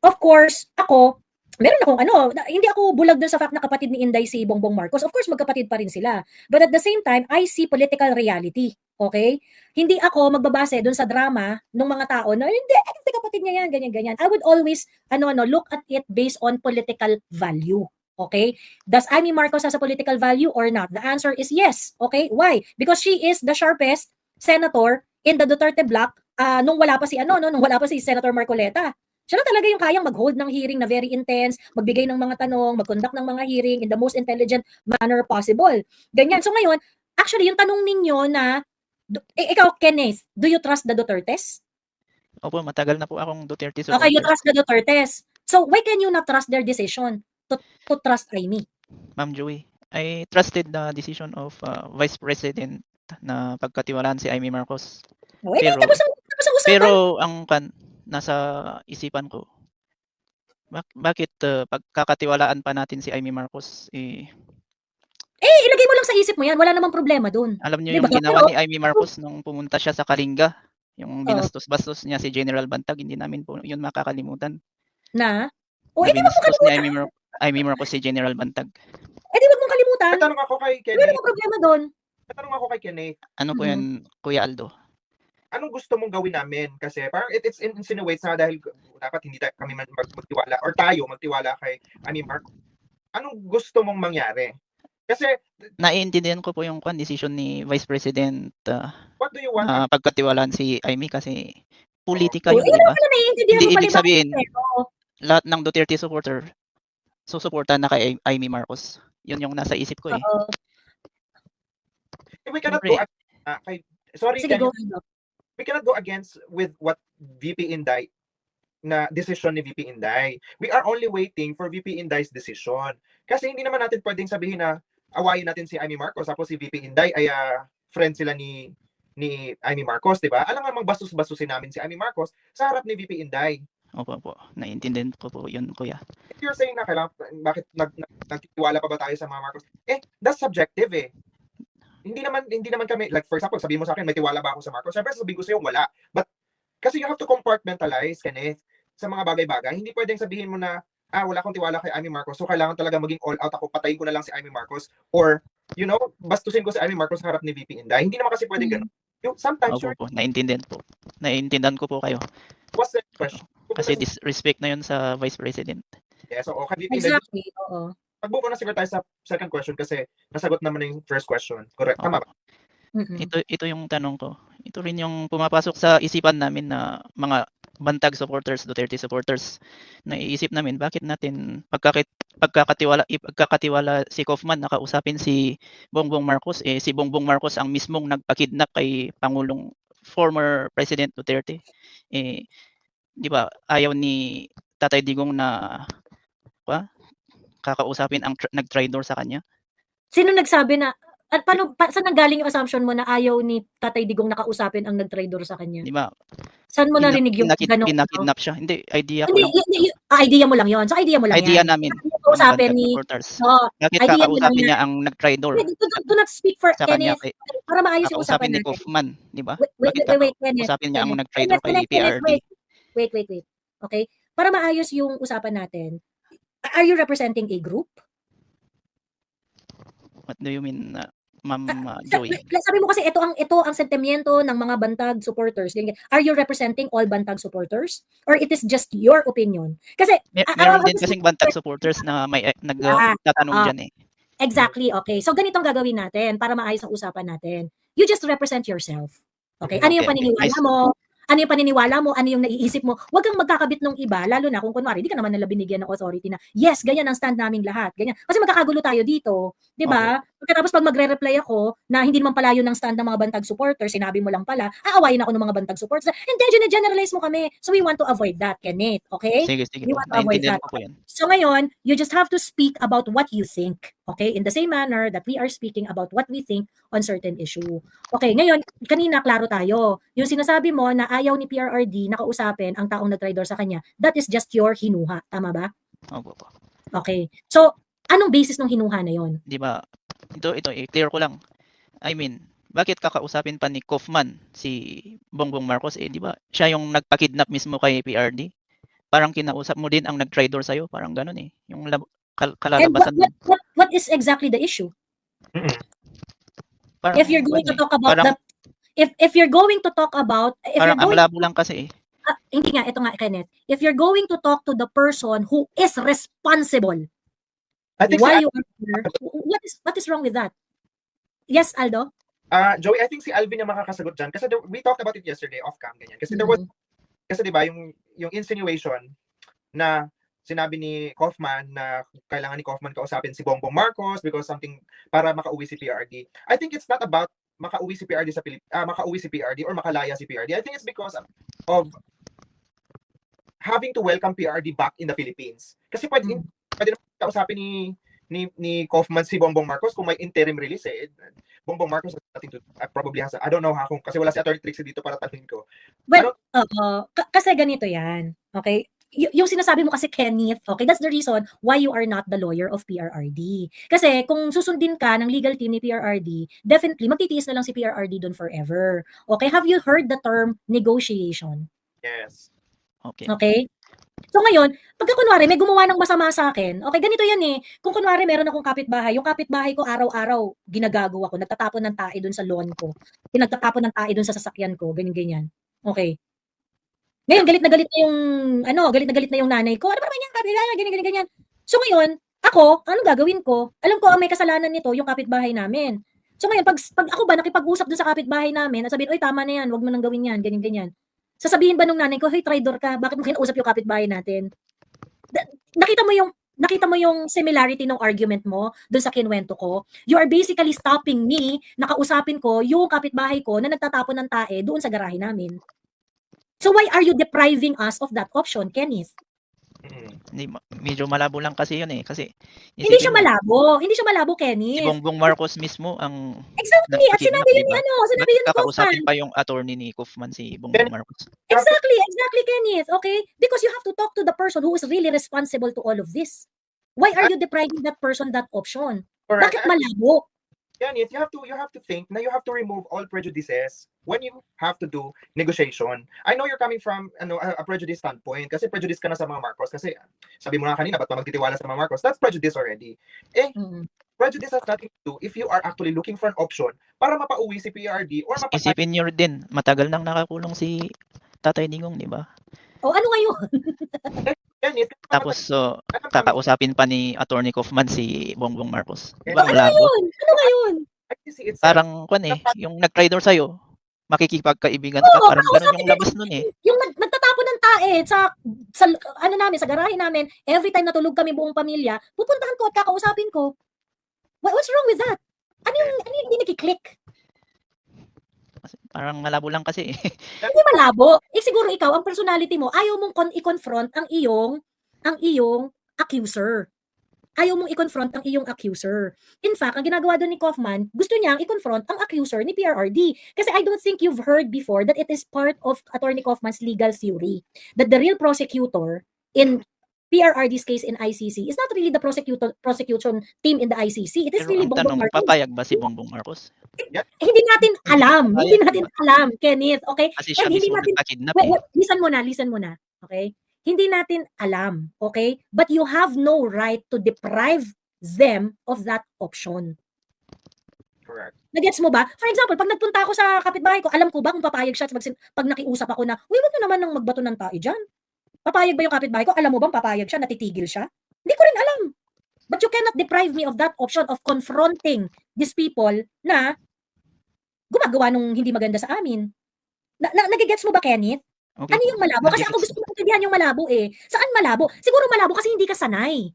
Of course, ako, meron akong hindi ako bulag dun sa fact na kapatid ni Inday si Bongbong Marcos. Of course, magkapatid pa rin sila. But at the same time, I see political reality. Okay? Hindi ako magbabase dun sa drama ng mga tao na, hindi kapatid niya yan, ganyan-ganyan. I would always, look at it based on political value. Okay? Does Amy Marcos has a political value or not? The answer is yes. Okay? Why? Because she is the sharpest senator in the Duterte bloc nung wala pa si Senator Marcoleta. Siya lang talaga yung kayang mag-hold ng hearing na very intense, magbigay ng mga tanong, mag-conduct ng mga hearing in the most intelligent manner possible. Ganyan. So ngayon, actually, yung tanong ninyo na, ikaw, Kenneth, do you trust the Dutertes? Opo, matagal na po akong Duterte Okay, you supporter. trust the Dutertes. So why can you not trust their decision to trust Amy? Ma'am Joey, I trusted the decision of Vice President na pagkatiwalaan si Amy Marcos. No, Pero- tapos ang usapan. Pero ang nasa isipan ko, bakit pagkakatiwalaan pa natin si Amy Marcos, Ilagay mo lang sa isip mo yan, wala namang problema dun. alam niyo Diba? yung ginawa Pero- ni Amy Marcos nung pumunta siya sa Kalinga, yung binastos-bastos niya si General Bantag, hindi namin po yun makakalimutan. Na? Na Edi wag mong binastos ni kalimutan. Amy Marcos si General Bantag. Edi wag mong kalimutan. May tanong ako kay Wala Kenneth. namang problema dun. Ano po yan, Kuya Aldo? Anong gusto mong gawin namin? Kasi parang it's insinuates na dahil dapat hindi kami magtiwala or tayo magtiwala kay Amy Marcos. Anong gusto mong mangyari? Kasi Naiintindihan ko po yung decision ni Vice President what do you want? na pagkatiwalaan si Amy kasi politika So, yun, di ba? pala naiintindihan Hindi mo ibig pala sabihin, bakit. lahat ng Duterte supporter susuporta na kay Amy Marcos. Yun yung nasa isip ko eh. Oo. We cannot Siyempre. go sorry, Sige, go. we cannot go against with what VP Inday na decision ni VP Inday. We are only waiting for VP Inday's decision. Kasi hindi naman natin pwedeng sabihin na awayin natin si Amy Marcos tapos si VP Inday ay friend sila ni Amy Marcos, di ba? Alam nga bastos-bastusin namin si Amy Marcos sa harap ni VP Inday. Opo po. Naiintindihan ko po yun, Kuya. If you're saying na bakit nagtitiwala pa ba tayo sa mga Marcos? That's subjective eh. Hindi naman kami, like for example, sabihin mo sa akin, may tiwala ba ako sa Marcos? Siyempre sabihin ko sa'yo, wala. But kasi you have to compartmentalize, Kenneth, sa mga bagay-bagay. Hindi pwedeng sabihin mo na, wala akong tiwala kay Amy Marcos, so kailangan talaga maging all out ako, patayin ko na lang si Amy Marcos, or, bastusin ko si Amy Marcos sa harap ni VP Inday. Hindi naman kasi pwedeng ganun. Sometimes, Opo po. Naiintindihan po. Naiintindihan ko po kayo. what's the question? Kasi disrespect na yun sa Vice President. Yeah, so, okay, VP Inday, Exactly, oo. Pagbuo na siguro tayo sa second question kasi nasagot naman na yung first question. Correct, tama ba? Ito yung tanong ko. Ito rin yung pumapasok sa isipan namin na mga Bantag supporters, Duterte supporters. Naiisip namin bakit natin pagkakatiwala si Kaufman na kausapin si Bongbong Marcos, si Bongbong Marcos ang mismong nagpakidnap kay Pangulong former President Duterte. Di ba ayaw ni Tatay Digong na kakausapin ang nag-traitor sa kanya? Sino nagsabi na, at saan nanggaling yung assumption mo na ayaw ni Tatay Digong nakausapin ang nag-traitor sa kanya? Di ba? Saan mo narinig yung gano'n? Pinakidnap siya. Hindi, idea ko Hindi, lang. idea mo lang yun. So, idea mo lang Idea yan. namin. Kausapin Bantag ni, supporters. idea Bakit mo lang kakausapin yan. niya ang nag-traitor Do not speak for sa kanya? Kenneth. Para maayos yung usapan Kakausapin ni natin. Kaufman, di ba? Wait, Kenneth. Kakausapin niya ang Kenneth, nag-traitor kay PRD. Wait. Okay? Para maayos yung usapan natin, are you representing a group? What do you mean, Ma'am Joey? Sabi mo kasi ito ang sentimiento ng mga Bantag supporters. Are you representing all Bantag supporters? Or it is just your opinion? Kasi Meron din kasing Bantag supporters na may nagtatanong dyan eh. Exactly, okay. So ganito ang gagawin natin para maayos ang usapan natin. You just represent yourself. Okay? Ano yung paniniwala mo? Ano yung paniniwala mo? Ano yung naiisip mo? Huwag kang magkakabit ng iba, lalo na kung kunwari, di ka naman nila binigyan ng authority na, yes, ganyan ang stand naming lahat. Ganyan. Kasi magkakagulo tayo dito. Di ba? Pagkatapos pag magre-reply ako na hindi naman pala yun ang stand ng mga Bantag supporters, sinabi mo lang pala, aawayin ako ng mga Bantag supporters. And then, generalize mo kami. So we want to avoid that, Kenneth. Okay? Sige. We want to avoid Naintindihan that. ko po yan. So ngayon, you just have to speak about what you think. Okay? In the same manner that we are speaking about what we think on certain issue. Okay, ngayon, kanina klaro tayo. Yung sinasabi mo na ayaw ni PRRD na kausapin ang taong nag-traitor sa kanya, that is just your hinuha. Tama ba? Opo po. Okay. So, anong basis ng hinuha na yon? Di ba? Ito, clear ko lang. I mean, bakit kakausapin pa ni Kaufman si Bongbong Marcos? Di ba? Siya yung nagpakidnap mismo kay PRD. Parang kinausap mo din ang nag-traitor sa'yo. Parang ganun eh. Yung kalalabasan. And what is exactly the issue? Parang, If you're going to talk about parang, if you're going to talk about parang ang labo lang kasi eh. Hindi nga, ito nga, Kenneth. If you're going to talk to the person who is responsible, I think why you are here, what is wrong with that? Yes, Aldo? Joey, I think si Alvin yung makakasagot dyan. Kasi we talked about it yesterday off cam, ganyan. Kasi there was, kasi di ba, yung yung insinuation na sinabi ni Kaufman na kailangan ni Kaufman kausapin si Bongbong Marcos because something para makauwi si PRD. I think it's not about makauwi si PRD makauwi si PRD or makalaya si PRD. I think it's because of having to welcome PRD back in the Philippines. Kasi pwede naman kausapin ni Kaufman si Bongbong Marcos kung may interim release eh. Bongbong Marcos has nothing to probably has I don't know kung kasi wala si Attorney Trixie dito para tanungin ko. Well, kasi ganito yan. Okay? Yung sinasabi mo kasi, Kenneth, okay, that's the reason why you are not the lawyer of PRRD. Kasi kung susundin ka ng legal team ni PRRD, definitely magtitiis na lang si PRRD doon forever. Okay? Have you heard the term negotiation? Yes. Okay? So ngayon, pagka kunwari may gumawa ng masama sa akin, okay, ganito yan eh. Kung kunwari meron akong kapitbahay, yung kapitbahay ko araw-araw ginagago ako, nagtatapon ng tae doon sa lawn ko. Pinagtatapon ng tae doon sa sasakyan ko, ganyan-ganyan. Okay. Ngayon, galit na galit na yung nanay ko. Ano ba naman yan, kapitbahay, ganyan. So ngayon, ako, anong gagawin ko? Alam ko ang may kasalanan nito yung kapitbahay namin. So ngayon, pag ako ba nakipag-usap doon sa kapitbahay namin at sabihin, oy, tama na yan, wag mo nang gawin yan, ganyan-ganyan. Sasabihin ba nung nanay ko, hey, traitor ka, bakit mo kinausap yung kapitbahay natin? Nakita mo yung similarity ng argument mo doon sa kinwento ko. You are basically stopping me, nakausapin ko yung kapitbahay ko na nagtatapon ng tae doon sa garahe namin. So why are you depriving us of that option, Kenneth? Medyo malabo lang kasi yun eh. Kasi hindi siya malabo, Kenneth. Si Bongbong Marcos mismo ang exactly, at sinabi yun ni kakausapin pa yung attorney ni Kaufman si Bongbong Marcos. Exactly, Kenneth. Okay? Because you have to talk to the person who is really responsible to all of this. Why are you depriving that person that option? Correct. Bakit malabo? Kenneth, you have to think na you have to remove all prejudices when you have to do negotiation. I know you're coming from a prejudice standpoint kasi prejudice ka na sa mga Marcos kasi sabi mo na kanina ba't magtitiwala sa mga Marcos? That's prejudice already. Prejudice has nothing to do if you are actually looking for an option para mapauwi si PRD or isipin niyo din, matagal nang nakakulong si Tatay Digong, di ba? O ano ngayon? Tapos kakausapin pa ni Attorney Kaufman si Bongbong Marcos. Diba, ano ngayon? Parang yung nag-traitor sa'yo, makikipagkaibigan ka, parang ganun yung labas nun eh. Yung nagtatapon ng tae sa namin, sa garahe namin, every time natulog kami buong pamilya, pupuntahan ko at kakausapin ko. What's wrong with that? Ano yung hindi nakiklik? Parang malabo lang kasi. Hindi malabo. Siguro ikaw, ang personality mo, ayaw mong i-confront ang iyong accuser. Ayaw mong i-confront ang iyong accuser. In fact, ang ginagawa doon ni Kaufman, gusto niyang i-confront ang accuser ni PRRD. Kasi I don't think you've heard before that it is part of Attorney Kaufman's legal theory that the real prosecutor in PRRD's case in ICC is not really the prosecution team in the ICC. It is really Bongbong Marcos. Papayag ba si Bongbong Marcos? Hindi natin alam, Kenneth. Okay? Kasi siya mismo nagpa-kidnap. Listen mo na. Okay? Hindi natin alam. Okay? But you have no right to deprive them of that option. Correct. Nagets mo ba? For example, pag nagpunta ako sa kapitbahay ko, alam ko ba kung papayag siya pag nakiusap ako na, uy, wag mo naman nang magbato ng tae dyan. Papayag ba yung kapitbahay ko? Alam mo bang papayag siya? Natitigil siya? Hindi ko rin alam. But you cannot deprive me of that option of confronting these people na gumagawa nung hindi maganda sa amin. Nagigets mo ba, Kenneth? Okay. Ano yung malabo? Kasi ako gusto ko maintindihan yung malabo eh. Saan malabo? Siguro malabo kasi hindi ka sanay.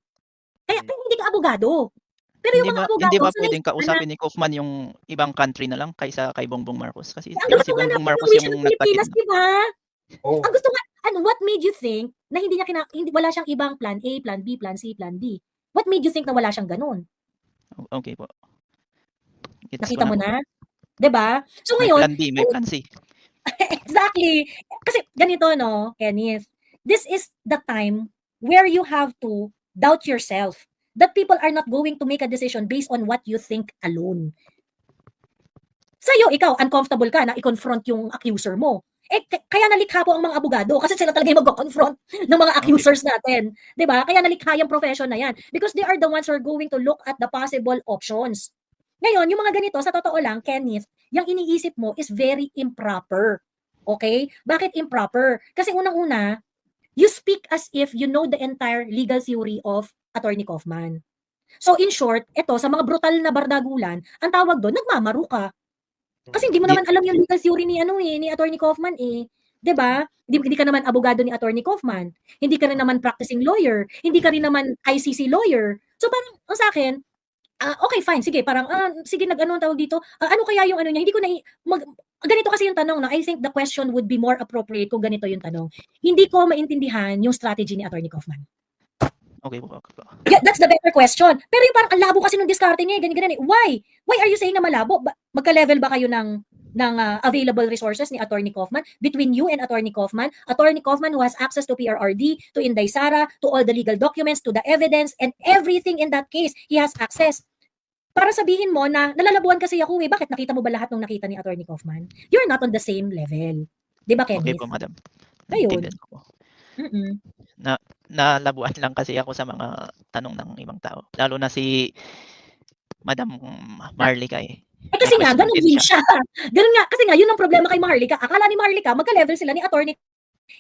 Kaya hindi ka abogado. Pero yung mga abogado... Hindi ba pwedeng kausapin ni Kaufman yung ibang country na lang kaysa kay Bongbong Marcos? Kasi ang gusto si Bongbong nga Marcos yung nagpakita. Diba? Oh. Ang gusto nga, what made you think na wala siyang ibang plan A, plan B, plan C, plan D? What made you think na wala siyang ganun? Okay po. Nakita mo na? Diba? So ngayon... May plan C. Exactly. Kasi ganito, no, Kenneth? This is the time where you have to doubt yourself. That people are not going to make a decision based on what you think alone. Sa'yo, ikaw, uncomfortable ka na i-confront yung accuser mo. Kaya nalikha po ang mga abogado kasi sila talaga yung mag-confront ng mga accusers natin. Diba? Kaya nalikha yung profession na yan. Because they are the ones who are going to look at the possible options. Ngayon, yung mga ganito, sa totoo lang, Kenneth, yung iniisip mo is very improper. Okay? Bakit improper? Kasi unang-una, you speak as if you know the entire legal theory of Attorney Kaufman. So in short, ito, sa mga brutal na bardagulan, ang tawag doon, nagmamaru ka. Kasi hindi mo naman alam yung legal theory ni Attorney Kaufman eh. 'Di ba? Hindi ka naman abogado ni Attorney Kaufman. Hindi ka rin naman practicing lawyer. Hindi ka rin naman ICC lawyer. So parang ang sa akin, okay fine, sige parang sige nag-ano ang tawag dito, ano kaya yung ano niya, hindi ko na ganito kasi yung tanong, no? I think the question would be more appropriate kung ganito yung tanong. Hindi ko maintindihan yung strategy ni Attorney Kaufman. Okay po. Yeah, that's the better question. Pero yung parang ang labo kasi nung diskarte niya, ganyan eh. Why? Why are you saying na malabo? Magka-level ba kayo ng available resources ni Attorney Kaufman between you and Attorney Kaufman? Attorney Kaufman who has access to PRRD, to Inday Sara, to all the legal documents, to the evidence, and everything in that case, he has access. Para sabihin mo na nalalabuan kasi ako bakit nakita mo ba lahat ng nakita ni Attorney Kaufman? You're not on the same level. 'Di ba, Kenneth? Okay po, madam. Ayun. Naintindihan ko po. Mm. Nalabuan lang kasi ako sa mga tanong ng ibang tao. Lalo na si Madam Maharlika eh. Kasi nga, ganun din siya. Ganun nga, kasi nga, yun ang problema kay Maharlika. Akala ni Maharlika, magka-level sila ni Attorney.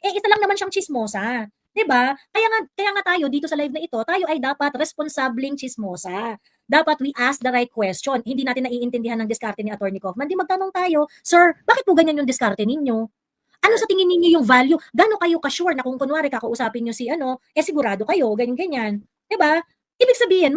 Isa lang naman siyang chismosa. 'Di ba? Kaya nga tayo dito sa live na ito, tayo ay dapat responsableng chismosa. Dapat we ask the right question. Hindi natin naiintindihan ng diskarte ni Attorney Kaufman. Di magtanong tayo, "Sir, bakit po ganyan yung diskarte ninyo? Ano sa tingin ninyo yung value? Gaano kayo ka-sure na kung kunwari kakausapin niyo si sigurado kayo, ganyan-ganyan." 'Di ba? Ibig sabihin,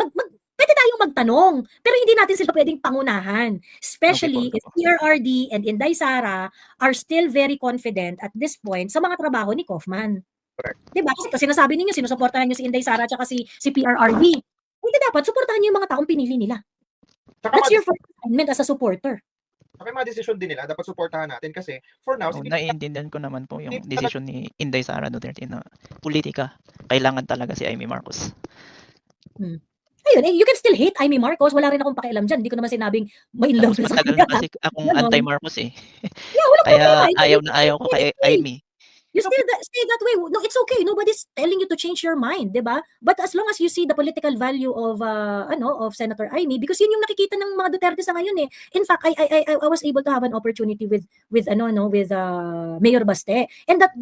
pwede tayong magtanong, pero hindi natin sila pwedeng pangunahan. Especially if PRRD and Inday Sara are still very confident at this point sa mga trabaho ni Kaufman. Correct. 'Di ba? Kasi sinasabi ninyo, sinusuportahan niyo si Inday Sara at si PRRD. Hindi dapat, suportahan niyo yung mga taong pinili nila. That's your first assignment as a supporter. May mga desisyon din nila, dapat suportahan natin kasi for now, naiintindihan ko naman po yung desisyon ni Inday Sara Duterte na politika. Kailangan talaga si Amy Marcos. Ayun, you can still hate Amy Marcos. Wala rin akong pakialam dyan. Hindi ko naman sinabing may love sa Matagal na kasi akong anti-Marcos eh. Yeah, wala Kaya problema. ayaw ko kay Amy. You still stay that way. No, it's okay. Nobody's telling you to change your mind, 'di ba? But as long as you see the political value of of Senator Amy, because yun yung nakikita ng mga Duterte sa ngayon eh. In fact, I was able to have an opportunity with Mayor Baste, and that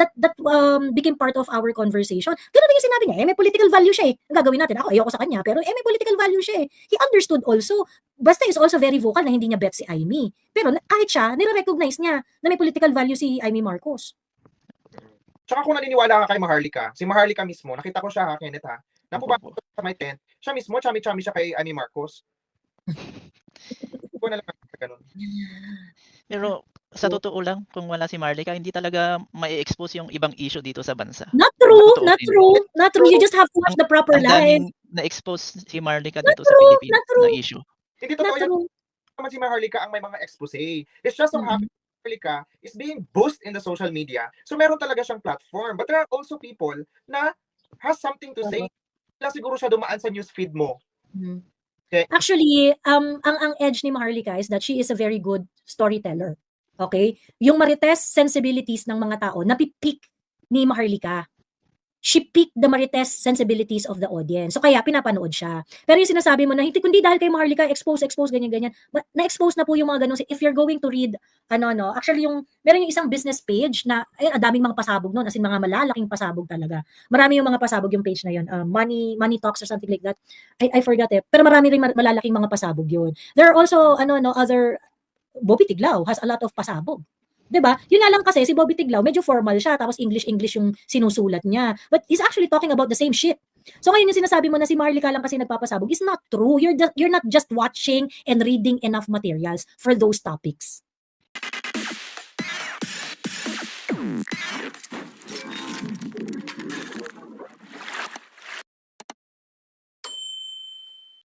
became part of our conversation. Ganun din yung sinabi niya, may political value siya eh. Ang gagawin natin, ako ayoko sa kanya, pero may political value siya eh. He understood also. Baste is also very vocal na hindi niya bet si Amy. Pero kahit siya, nire-recognize niya na may political value si Amy Marcos. Tsaka kung naniniwala ka kay Maharlika, si Maharlika mismo, nakita ko siya Kenneth na pumasok sa may tent, siya mismo, chami-chami siya kay Amy Marcos. Ko na lang ganun. Pero sa totoo lang, kung wala si Maharlika, hindi talaga mai-expose yung ibang issue dito sa bansa. Not true. You just have to watch the proper live. Na-expose si Maharlika dito sa Pilipinas na issue. Hindi totoo yan. Naman si Maharlika ang may mga expose. It's just so happy Maharlika is being boosted in the social media. So meron talaga siyang platform. But there are also people na has something to say. Wala siguro siya dumaan sa newsfeed mo. Okay. Actually, ang edge ni Maharlika is that she is a very good storyteller. Okay? Yung Marites sensibilities ng mga tao, napipick ni Maharlika. She picked the Marites sensibilities of the audience. So kaya pinapanood siya. Pero yung sinasabi mo na hindi kundi dahil kay Maharlika expose ganyan. Na-expose na po yung mga ganun. If you're going to read actually meron yung isang business page na daming mga pasabog noon, as in mga malalaking pasabog talaga. Marami yung mga pasabog yung page na yun. Money Talks or something like that. I forgot eh. Pero marami ring malalaking mga pasabog yun. There are also other Bobby Tiglao has a lot of pasabog. 'Di ba? Yun nga lang kasi si Bobby Tiglao medyo formal siya tapos English yung sinusulat niya. But he's actually talking about the same shit. So ngayon yung sinasabi mo na si Maharlika lang kasi nagpapasabog is not true. You're not just watching and reading enough materials for those topics.